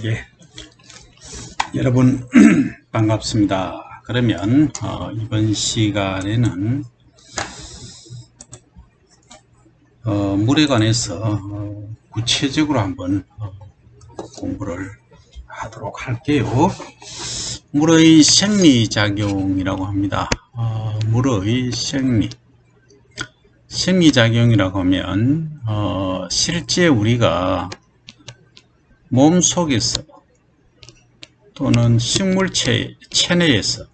예, 여러분 반갑습니다. 그러면 이번 시간에는 물에 관해서 구체적으로 한번 공부를 하도록 할게요. 물의 생리작용이라고 합니다. 물의 생리작용이라고 하면 실제 우리가 몸 속에서 또는 식물체 체내에서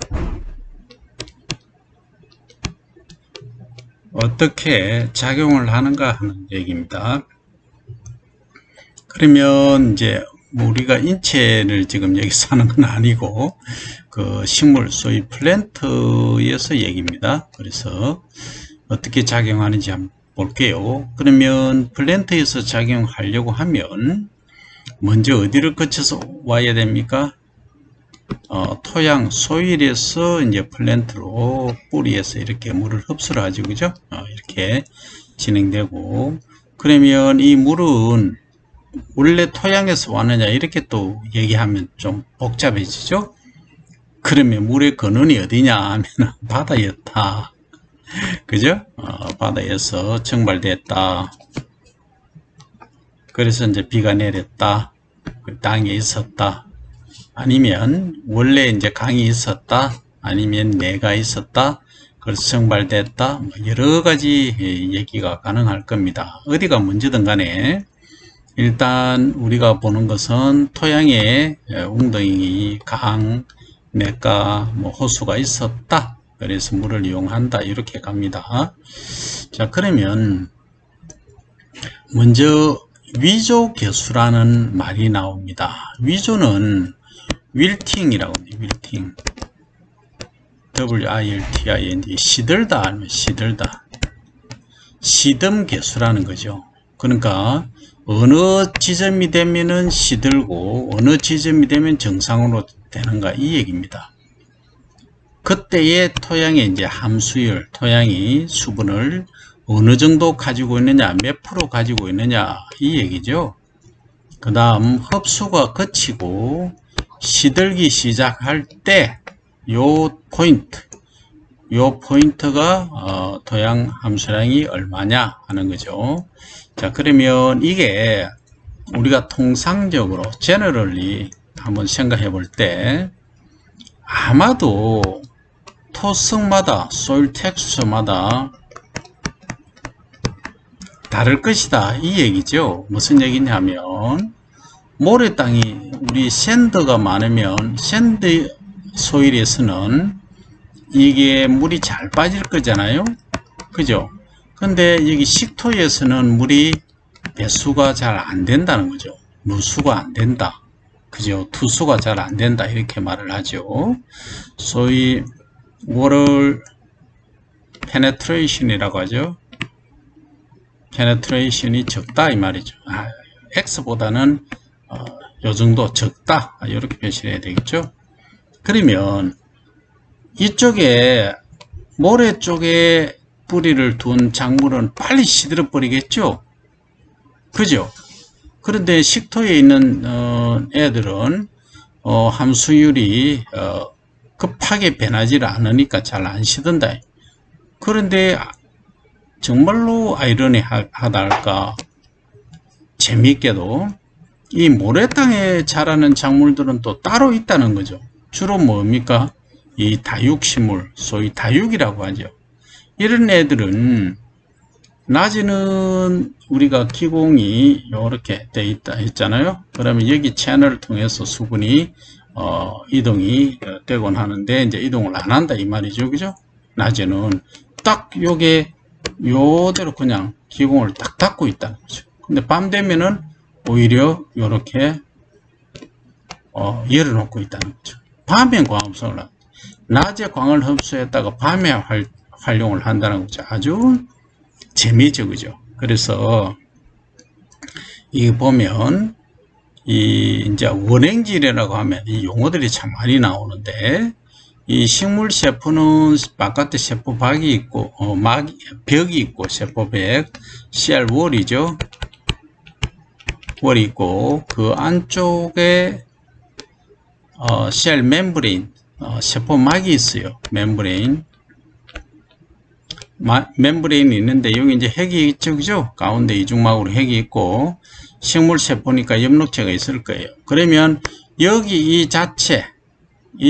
어떻게 작용을 하는가 하는 얘기입니다. 그러면 이제 우리가 인체를 지금 여기서 하는 건 아니고 그 식물 소위 플랜트에서 얘기입니다. 그래서 어떻게 작용하는지 한번 볼게요. 그러면 플랜트에서 작용하려고 하면 먼저 어디를 거쳐서 와야 됩니까? 토양, 소일에서 이제 플랜트로 뿌리에서 이렇게 물을 흡수를 하죠. 그죠? 이렇게 진행되고, 그러면 이 물은 원래 토양에서 왔느냐, 이렇게 또 얘기하면 좀 복잡해지죠? 그러면 물의 근원이 어디냐 하면 바다였다. 그죠? 바다에서 증발됐다. 그래서 이제 비가 내렸다. 그 땅에 있었다. 아니면 원래 이제 강이 있었다. 아니면 내가 있었다. 그래서 증발됐다. 여러 가지 얘기가 가능할 겁니다. 어디가 문제든 간에 일단 우리가 보는 것은 토양에 웅덩이, 강, 냇가, 호수가 있었다. 그래서 물을 이용한다. 이렇게 갑니다. 자, 그러면 먼저 위조개수라는 말이 나옵니다. 위조는 윌팅이라고 합니다. 윌팅. W-I-L-T-I-N-D. 시들다 아니면 시들다. 시듬개수라는 거죠. 그러니까 어느 지점이 되면은 시들고 어느 지점이 되면 정상으로 되는가 이 얘기입니다. 그때의 토양의 이제 함수율, 토양이 수분을 어느 정도 가지고 있느냐, 몇 프로 가지고 있느냐 이 얘기죠. 그 다음 흡수가 거치고 시들기 시작할 때 요 포인트가 토양 함수량이 얼마냐 하는 거죠. 자, 그러면 이게 우리가 통상적으로 제너럴리 한번 생각해 볼 때 아마도 토성마다 소일 텍스처마다 다를 것이다 이 얘기죠. 무슨 얘기냐면 모래 땅이 우리 샌드가 많으면 샌드 소일에서는 이게 물이 잘 빠질 거잖아요. 그죠? 근데 여기 식토에서는 물이 배수가 잘 안 된다는 거죠. 누수가 안 된다. 그죠? 투수가 잘 안 된다. 이렇게 말을 하죠. 소위 water penetration이라고 하죠. penetration이 적다 이 말이죠. X보다는 요 정도 적다 이렇게 표시를 해야 되겠죠. 그러면 이쪽에 모래 쪽에 뿌리를 둔 작물은 빨리 시들어 버리겠죠. 그죠? 그런데 식토에 있는 애들은 함수율이 급하게 변하지 않으니까 잘 안 시든다. 그런데 정말로 아이러니하다 할까, 재미있게도 이 모래땅에 자라는 작물들은 또 따로 있다는 거죠. 주로 뭡니까? 이 다육식물, 소위 다육이라고 하죠. 이런 애들은 낮에는 우리가 기공이 이렇게 돼 있다 했잖아요. 그러면 여기 채널을 통해서 수분이 이동이 되곤 하는데 이제 이동을 안 한다 이 말이죠. 그죠? 낮에는 딱 요게 요대로 그냥 기공을 딱 닫고 있다는 거죠. 근데 밤 되면은 오히려 요렇게 열어놓고 있다는 거죠. 밤에 광합성을 합니다. 낮에 광을 흡수했다가 밤에 활용을 한다는 거죠. 아주 재미있죠, 그죠? 그래서 이 보면 이 이제 원행질이라고 하면 이 용어들이 참 많이 나오는데 이 식물 세포는 바깥에 세포박이 있고 벽이 있고 세포백, 씨알월이죠. 월이 있고 그 안쪽에 셀 멤브레인 세포막이 있어요. 멤브레인이 있는데 여기 이제 핵이 있죠, 그죠? 가운데 이중막으로 핵이 있고 식물 세포니까 엽록체가 있을 거예요. 그러면 여기 이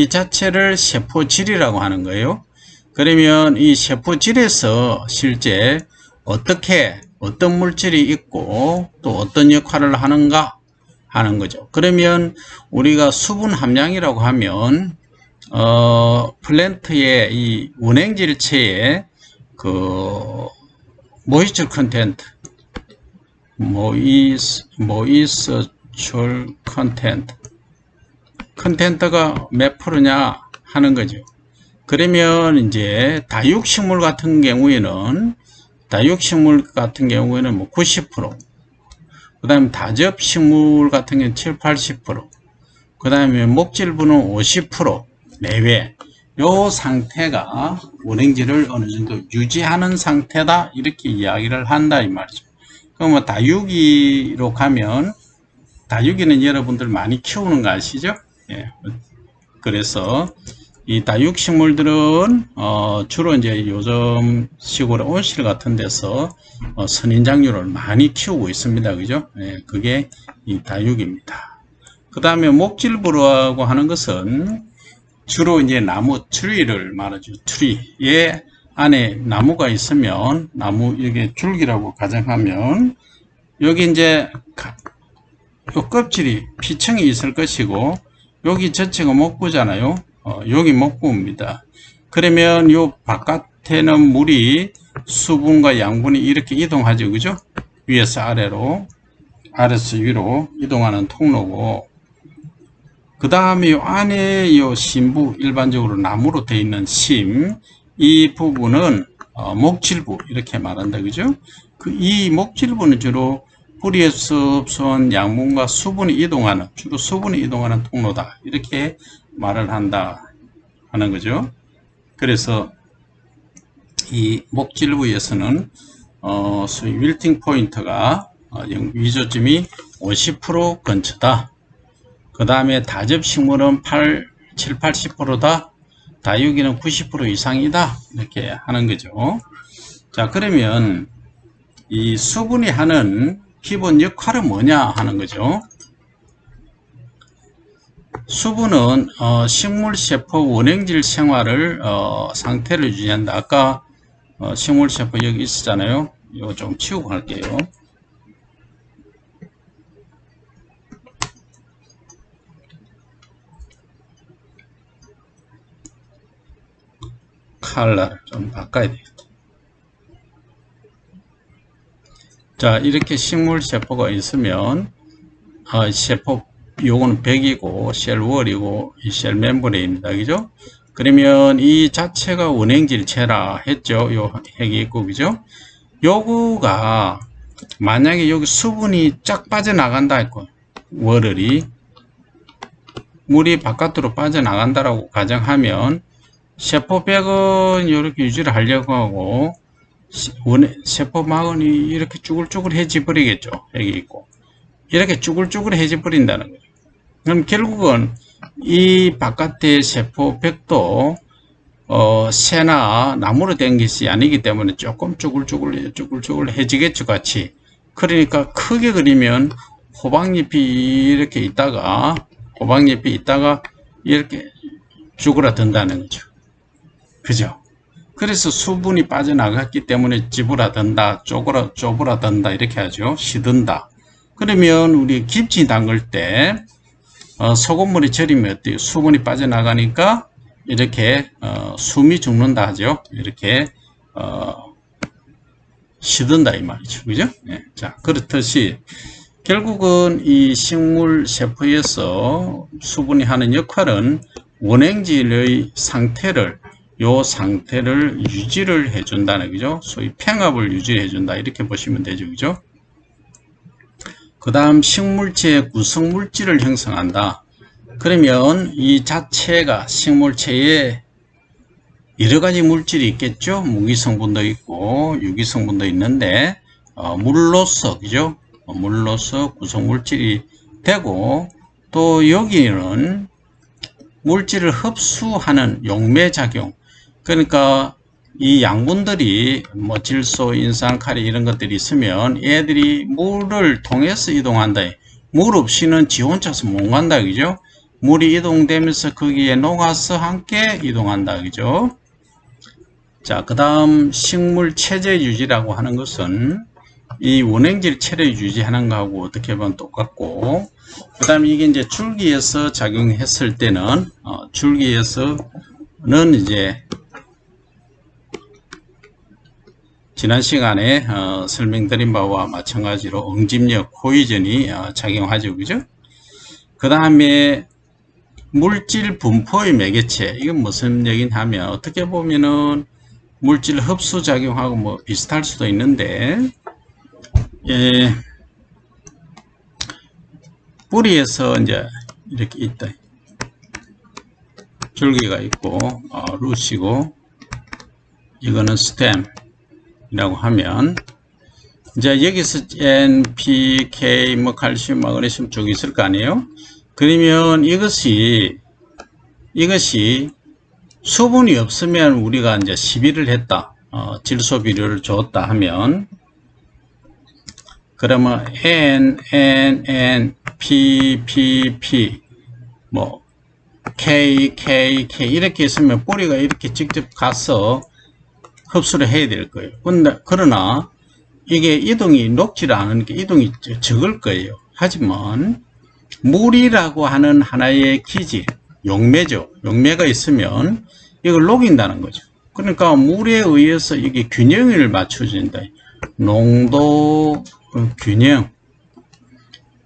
자체를 세포질이라고 하는 거예요. 그러면 이 세포질에서 실제 어떤 물질이 있고 또 어떤 역할을 하는가 하는 거죠. 그러면 우리가 수분 함량이라고 하면 플랜트의 이 원행질체의 그 모이스처 컨텐트가 몇 프로냐 하는 거죠. 그러면 이제 다육식물 같은 경우에는 뭐 90%, 그 다음에 다접식물 같은 경우는 7, 80%, 그 다음에 목질부는 50% 내외. 요 상태가 원행질을 어느 정도 유지하는 상태다, 이렇게 이야기를 한다 이 말이죠. 그럼 뭐 다육이로 가면, 다육이는 여러분들 많이 키우는 거 아시죠? 예. 그래서 이 다육식물들은 주로 이제 요즘 시골의 온실 같은 데서 선인장류를 많이 키우고 있습니다. 그죠? 예, 그게 이 다육입니다. 그 다음에 목질부라고 하는 것은 주로 이제 나무 트리를 말하죠. 트리에 안에 나무가 있으면, 나무 이게 줄기라고 가정하면 여기 이제 요 껍질이 피층이 있을 것이고 여기 전체가 목부잖아요. 여기 목부입니다. 그러면 요 바깥에는 물이 수분과 양분이 이렇게 이동하죠, 그죠? 위에서 아래로, 아래서 위로 이동하는 통로고, 그 다음에 요 안에 요 심부, 일반적으로 나무로 되어 있는 심, 이 부분은 목질부 이렇게 말한다, 그죠? 이 목질부는 주로 뿌리에서 흡수한 양분과 수분이 이동하는, 주로 수분이 이동하는 통로다, 이렇게 말을 한다 하는 거죠. 그래서 이 목질부에서는 소위 윌팅 포인트가 위조점이 50% 근처다. 그 다음에 다접식물은 7, 80%다. 다육이는 90% 이상이다. 이렇게 하는 거죠. 자, 그러면 이 수분이 하는 기본 역할은 뭐냐 하는 거죠. 수분은 식물세포 원행질 생활을 상태를 유지한다. 아까 식물세포 여기 있었잖아요. 이거 좀 치우고 갈게요. 컬러를 좀 바꿔야 되겠다. 자, 이렇게 식물세포가 있으면 세포 요거는 백이고 셀월이고 이 셀 멤브레인입니다. 그죠? 그러면 이 자체가 원행질체라 했죠. 요 핵이 있고, 그죠? 요거가 만약에 여기 수분이 쫙 빠져나간다 했고, 월을이 물이 바깥으로 빠져나간다라고 가정하면 세포백은 이렇게 유지를 하려고 하고 세포막은 이렇게 쭈글쭈글해져 버리겠죠. 핵이 있고 이렇게 쭈글쭈글해져 버린다는 거죠. 그럼 결국은 이 바깥의 세포백도 새나 나무로 된 것이 아니기 때문에 조금 쭈글쭈글해지겠죠, 같이. 그러니까 크게 그리면 호박잎이 이렇게 있다가 이렇게 쭈그라든다는 거죠. 그죠? 그래서 수분이 빠져나갔기 때문에 찌부라든다, 쪼그라든다 이렇게 하죠. 시든다. 그러면 우리 김치 담글 때 소금물이 절이면 어때요? 수분이 빠져나가니까 이렇게 숨이 죽는다 하죠. 이렇게 시든다 이 말이죠. 그죠? 네. 자, 그렇듯이 결국은 이 식물 세포에서 수분이 하는 역할은 원행질의 상태를 유지를 해준다는 거죠. 소위 평합을 유지해 준다 이렇게 보시면 되죠. 그죠? 그 다음 식물체의 구성물질을 형성한다. 그러면 이 자체가 식물체에 여러가지 물질이 있겠죠. 무기성분도 있고 유기성분도 있는데 물로서, 그죠? 물로서 구성물질이 되고, 또 여기는 물질을 흡수하는 용매작용, 그러니까 이 양분들이 뭐 질소, 인산, 카리 이런 것들이 있으면 얘들이 물을 통해서 이동한다. 물 없이는 지 혼자서 못 간다, 그죠? 물이 이동되면서 거기에 녹아서 함께 이동한다, 그죠? 자, 그 다음 식물 체제 유지라고 하는 것은 이 원행질 체제 유지하는 거하고 어떻게 보면 똑같고, 그 다음에 이게 이제 줄기에서 작용했을 때는 줄기에서는 이제 지난 시간에 설명드린 바와 마찬가지로 응집력, 포이전이 작용하죠, 그죠? 그 다음에 물질 분포의 매개체, 이건 무슨 얘기냐면 어떻게 보면은 물질 흡수 작용하고 뭐 비슷할 수도 있는데, 뿌리에서 이제 이렇게 있다. 줄기가 있고 루시고 이거는 스템이라고 하면 이제 여기서 N, P, K, 뭐 칼슘, 마그네슘 쭉 있을 거 아니에요? 그러면 이것이 수분이 없으면 우리가 이제 시비를 했다. 질소 비료를 줬다 하면, 그러면 N, N, N, P, P, P, 뭐 K, K, K 이렇게 있으면 뿌리가 이렇게 직접 가서 흡수를 해야 될 거예요. 그러나 이게 이동이 녹지 않으니까 이동이 적을 거예요. 하지만 물이라고 하는 하나의 기질, 용매죠. 용매가 있으면 이걸 녹인다는 거죠. 그러니까 물에 의해서 이게 균형을 맞춰준다. 농도 균형,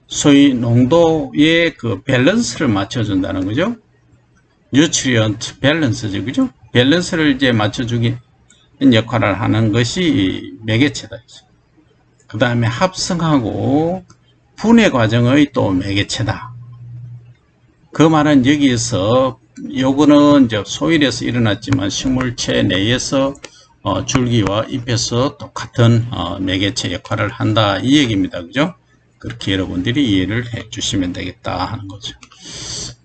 소위 농도의 그 밸런스를 맞춰준다는 거죠. 뉴트리언트 밸런스죠, 그죠? 밸런스를 이제 맞춰주기 역할을 하는 것이 매개체다. 그 다음에 합성하고 분해 과정의 또 매개체다. 그 말은 여기에서 요거는 이제 소일에서 일어났지만 식물체 내에서 줄기와 잎에서 똑같은 매개체 역할을 한다 이 얘기입니다. 그죠? 그렇게 여러분들이 이해를 해 주시면 되겠다 하는 거죠.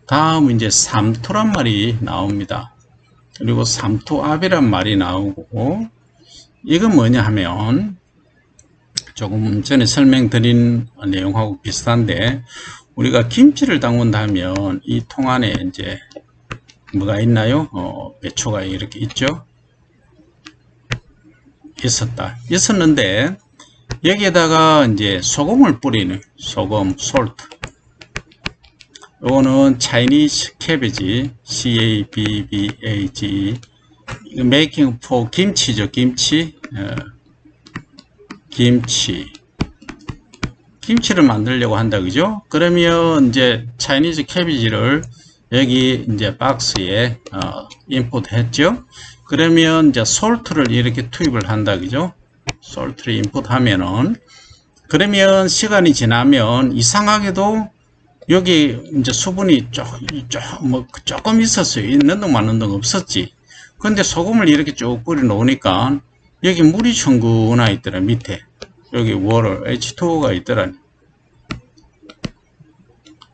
다음 이제 삼투란 말이 나옵니다. 그리고 삼투압이란 말이 나오고, 이건 뭐냐 하면 조금 전에 설명드린 내용하고 비슷한데, 우리가 김치를 담근다면 이 통 안에 이제 뭐가 있나요? 배추가 이렇게 있죠. 있었는데 여기에다가 이제 소금을 뿌리는 소금, 솔트. 요거는 차이니즈 캐비지, CABBAG, 메이킹 포 김치죠, 김치. 김치를 만들려고 한다, 그죠? 그러면 이제 차이니즈 캐비지를 여기 이제 박스에 인풋 했죠. 그러면 이제 솔트를 이렇게 투입을 한다, 그죠? 솔트를 인풋 하면은, 그러면 시간이 지나면 이상하게도 여기 이제 수분이 조금 있었어요. 있는 동 많은 동 없었지. 근데 소금을 이렇게 쭉 뿌려 놓으니까 여기 물이 충분하 있더라, 밑에. 여기 water, H2O가 있더라.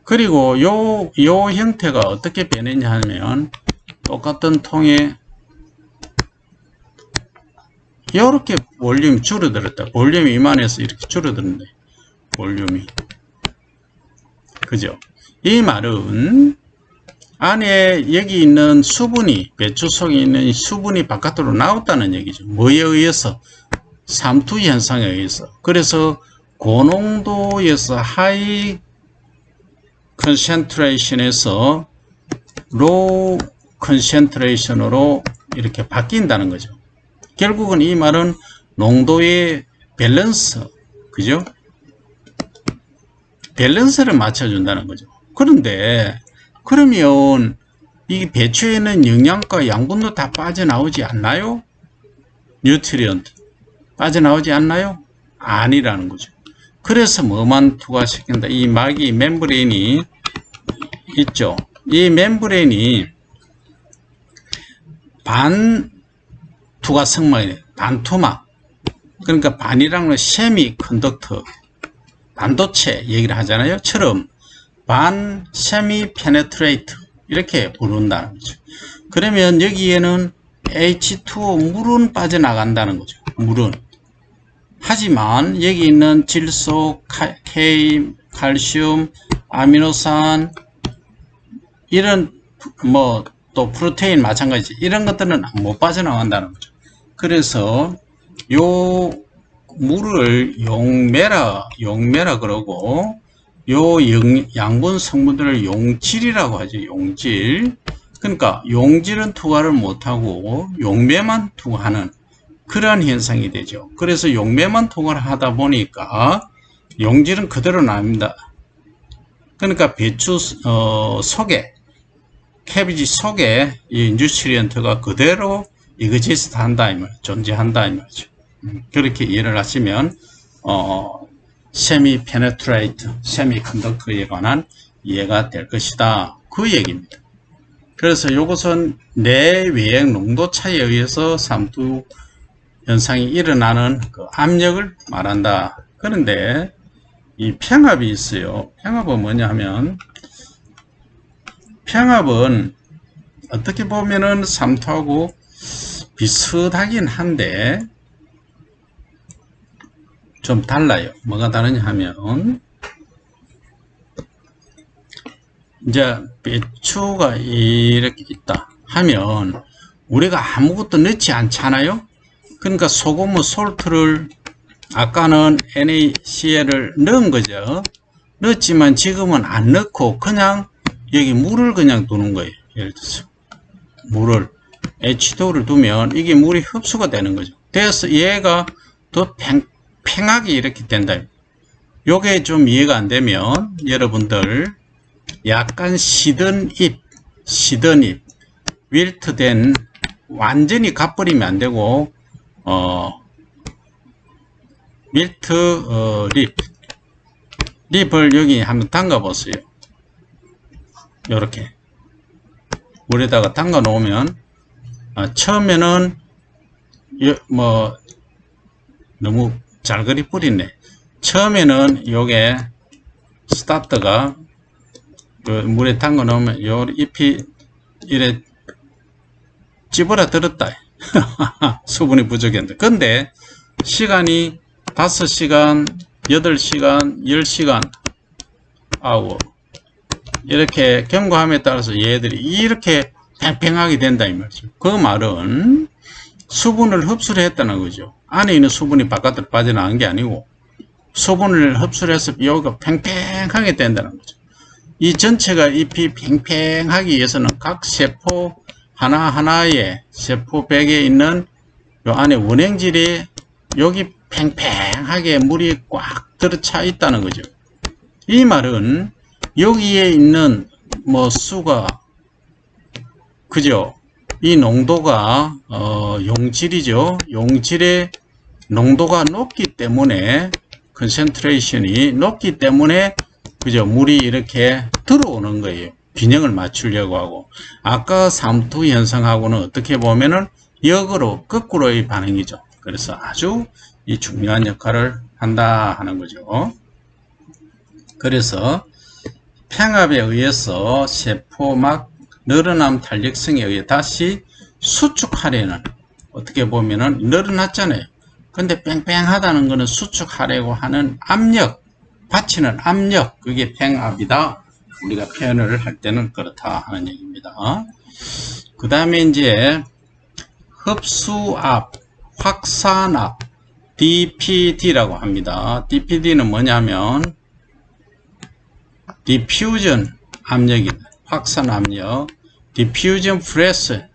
그리고 요 형태가 어떻게 변했냐 하면, 똑같은 통에 이렇게 볼륨이 줄어들었다. 볼륨이 이만해서 이렇게 줄어드는데, 볼륨이. 그죠? 이 말은 안에 여기 있는 수분이, 배추 속에 있는 수분이 바깥으로 나왔다는 얘기죠. 뭐에 의해서? 삼투 현상에 의해서. 그래서 고농도에서 하이 컨센트레이션에서 로우 컨센트레이션으로 이렇게 바뀐다는 거죠. 결국은 이 말은 농도의 밸런스, 그죠? 밸런스를 맞춰준다는 거죠. 그런데 그러면 이 배추에는 영양과 양분도 다 빠져나오지 않나요? 뉴트리언트 빠져나오지 않나요? 아니라는 거죠. 그래서 뭐만 투과시킨다. 이 막이 멤브레인이 있죠. 이 멤브레인이 반투과 성막이에요. 반투막. 그러니까 반이라는 건 세미 컨덕터. 반도체 얘기를 하잖아요. 처럼 반 세미 페네트레이트 이렇게 부른다는 거죠. 그러면 여기에는 H2O 물은 빠져나간다는 거죠. 물은. 하지만 여기 있는 질소, K, 칼슘, 아미노산 이런 뭐 또 프로테인 마찬가지 이런 것들은 못 빠져나간다는 거죠. 그래서 요 물을 용매라 그러고 요 양분 성분들을 용질이라고 하죠. 용질. 그러니까 용질은 투과를 못하고 용매만 투과하는 그러한 현상이 되죠. 그래서 용매만 투과를 하다 보니까 용질은 그대로 납니다. 그러니까 배추 속에 캐비지 속에 이 뉴트리언트가 그대로 이그지스트 한다 이 말, 존재한다 이 말이죠. 그렇게 이해를 하시면 세미 페네트레이트, 세미 컨덕터에 관한 이해가 될 것이다. 그 얘기입니다. 그래서 이것은 내외액 농도 차이에 의해서 삼투 현상이 일어나는 그 압력을 말한다. 그런데 이 평압이 있어요. 평압은 뭐냐 하면 평압은 어떻게 보면은 삼투하고 비슷하긴 한데 좀 달라요. 뭐가 다르냐 하면 이제 배추가 이렇게 있다 하면 우리가 아무것도 넣지 않잖아요. 그러니까 소금은 솔트를 아까는 NaCl을 넣은 거죠. 넣었지만 지금은 안 넣고 그냥 여기 물을 그냥 두는 거예요. 예를 들어서 물을 H2O를 두면 이게 물이 흡수가 되는 거죠. 그래서 얘가 더 팽하게 이렇게 된다. 요게 좀 이해가 안 되면 여러분들 약간 시든 잎 윌트된 완전히 가버리면 안 되고 밀트 립을 여기 한번 담가 보세요. 요렇게 물에다가 담가 놓으면 처음에는 뭐 너무 잘 그리 뿌리네. 처음에는 요게 스타트가 그 물에 담가 놓으면 요 잎이 이래 찌부러들었다. 수분이 부족했는데. 근데 시간이 5시간, 8시간, 10시간, 아우 이렇게 경과함에 따라서 얘들이 이렇게 팽팽하게 된다 이 말이죠. 그 말은 수분을 흡수를 했다는 거죠. 안에 있는 수분이 바깥으로 빠져나간 게 아니고 수분을 흡수를 해서 여기가 팽팽하게 된다는 거죠. 이 전체가 잎이 팽팽하기 위해서는 각 세포 하나하나의 세포백에 있는 요 안에 원행질이 여기 팽팽하게 물이 꽉 들어차 있다는 거죠. 이 말은 여기에 있는 뭐 수가 그죠? 이 농도가 용질이죠. 용질의 농도가 높기 때문에 컨센트레이션이 높기 때문에 그죠? 물이 이렇게 들어오는 거예요. 균형을 맞추려고 하고 아까 삼투 현상하고는 어떻게 보면은 역으로 거꾸로의 반응이죠. 그래서 아주 이 중요한 역할을 한다 하는 거죠. 그래서 평압에 의해서 세포막 늘어남 탄력성에 의해 다시 수축하려는 어떻게 보면은 늘어났잖아요. 근데 뺑뺑하다는 거는 수축하려고 하는 압력, 받치는 압력, 그게 평압이다. 우리가 표현을 할 때는 그렇다 하는 얘기입니다. 그 다음에 이제 흡수압, 확산압, DPD라고 합니다. DPD는 뭐냐면 디퓨전 압력이다. 확산 압력, 디퓨전 프레스,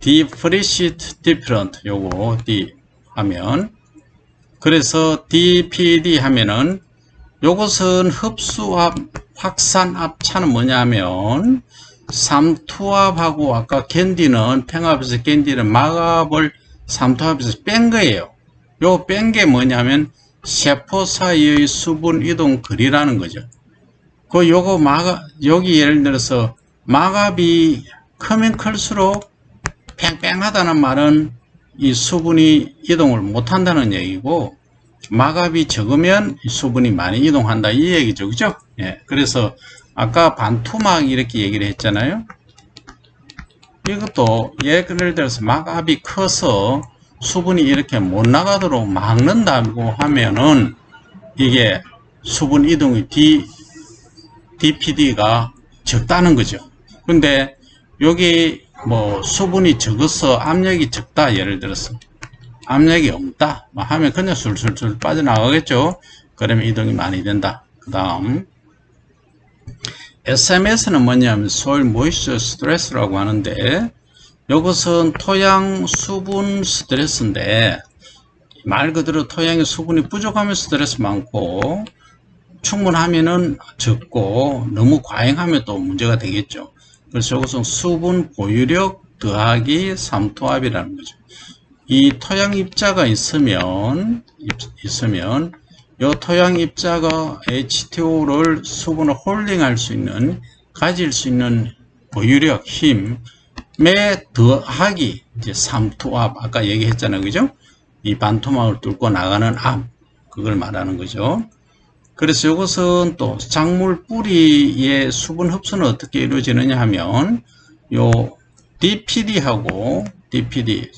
디프리시트 디프런트 요거 D 하면 그래서 DPD 하면은 요것은 흡수압, 확산압 차는 뭐냐면 삼투압하고 아까 캔디는 평압에서 캔디는 마갑을 삼투압에서 뺀 거예요. 요 뺀 게 뭐냐면 세포 사이의 수분 이동 거리라는 거죠. 그 요거 여기 예를 들어서 마갑이 크면 클수록 팽팽하다는 말은 이 수분이 이동을 못 한다는 얘기고 막압이 적으면 수분이 많이 이동한다 이 얘기죠. 그죠? 예. 그래서 아까 반투막 이렇게 얘기를 했잖아요. 이것도 예를 들어서 막압이 커서 수분이 이렇게 못 나가도록 막는다고 하면은 이게 수분 이동이 DPD가 적다는 거죠. 근데 여기 뭐 수분이 적어서 압력이 적다 예를 들어서 압력이 없다 하면 그냥 술술술 빠져나가겠죠. 그러면 이동이 많이 된다. 그 다음 SMS는 뭐냐면 Soil Moisture Stress라고 하는데 이것은 토양 수분 스트레스인데 말 그대로 토양의 수분이 부족하면 스트레스 많고 충분하면은 적고 너무 과잉하면 또 문제가 되겠죠. 그래서 이것은 수분 보유력 더하기 삼투압이라는 거죠. 이 토양 입자가 있으면 이 토양 입자가 H2O를 수분을 홀딩할 수 있는 가질 수 있는 보유력 힘에 더하기 이제 삼투압 아까 얘기했잖아요. 그죠? 이 반토막을 뚫고 나가는 압 그걸 말하는 거죠. 그래서 이것은 또 작물 뿌리의 수분 흡수는 어떻게 이루어지느냐 하면 요 DPD하고 DPD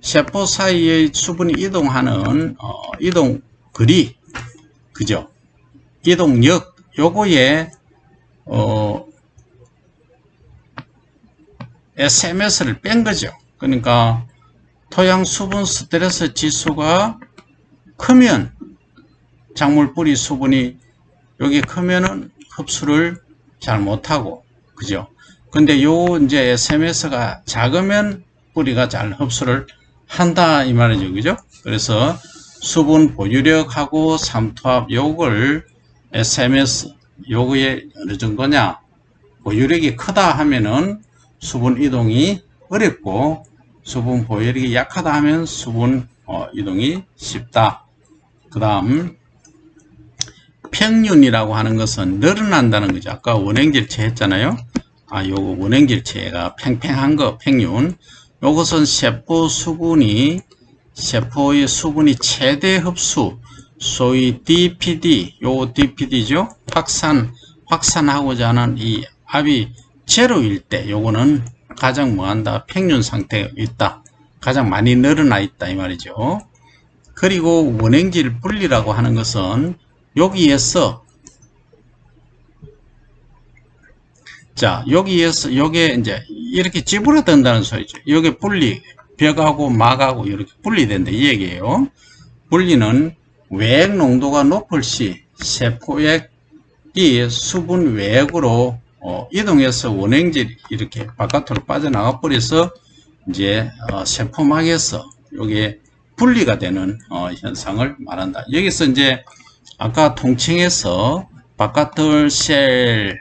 세포 사이의 수분이 이동하는 이동 거리 그죠? 이동력 요거에 SMS를 뺀 거죠. 그러니까 토양 수분 스트레스 지수가 크면 작물 뿌리 수분이 여기 크면은 흡수를 잘 못하고 그죠? 근데 요 이제 SMS가 작으면 뿌리가 잘 흡수를 한다 이 말이죠. 그죠? 그래서 수분 보유력하고 삼투압 요걸 SMS 요거에 어느 정도냐 보유력이 크다 하면은 수분 이동이 어렵고 수분 보유력이 약하다 하면 수분 이동이 쉽다. 그 다음 평균이라고 하는 것은 늘어난다는 거죠. 아까 원행질체 했잖아요. 요거 원행질체가 팽팽한 거 평균. 요것은 세포의 수분이 최대 흡수, 소위 DPD, 요 DPD죠. 확산하고자 하는 이 압이 제로일 때, 요거는 가장 뭐한다? 평균 상태에 있다. 가장 많이 늘어나 있다. 이 말이죠. 그리고 원행질 분리라고 하는 것은 여기에서 여기에서 요게 이제 이렇게 찌부러든다는 소리죠. 요게 분리 벽하고 막하고 이렇게 분리된다 이 얘기예요. 분리는 외액 농도가 높을 시 세포액이 수분 외액으로 이동해서 원행질이 이렇게 바깥으로 빠져나가 버려서 이제 세포막에서 요게 분리가 되는 현상을 말한다. 여기서 이제 아까 통칭해서 바깥을 셀,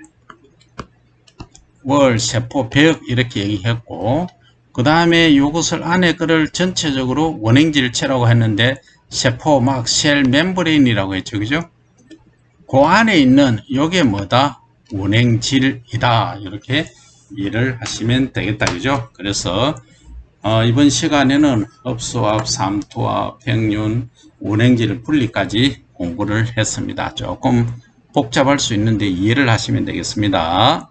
월, 세포, 벽 이렇게 얘기했고 그 다음에 요것을 안에 거를 전체적으로 원행질체라고 했는데 세포막, 셀 멤브레인이라고 했죠. 그죠? 그 안에 있는 요게 뭐다? 원행질이다. 이렇게 이해를 하시면 되겠다. 그죠? 그래서 이번 시간에는 흡수압, 삼투압, 평균, 원행질 분리까지 공부를 했습니다. 조금 복잡할 수 있는데 이해를 하시면 되겠습니다.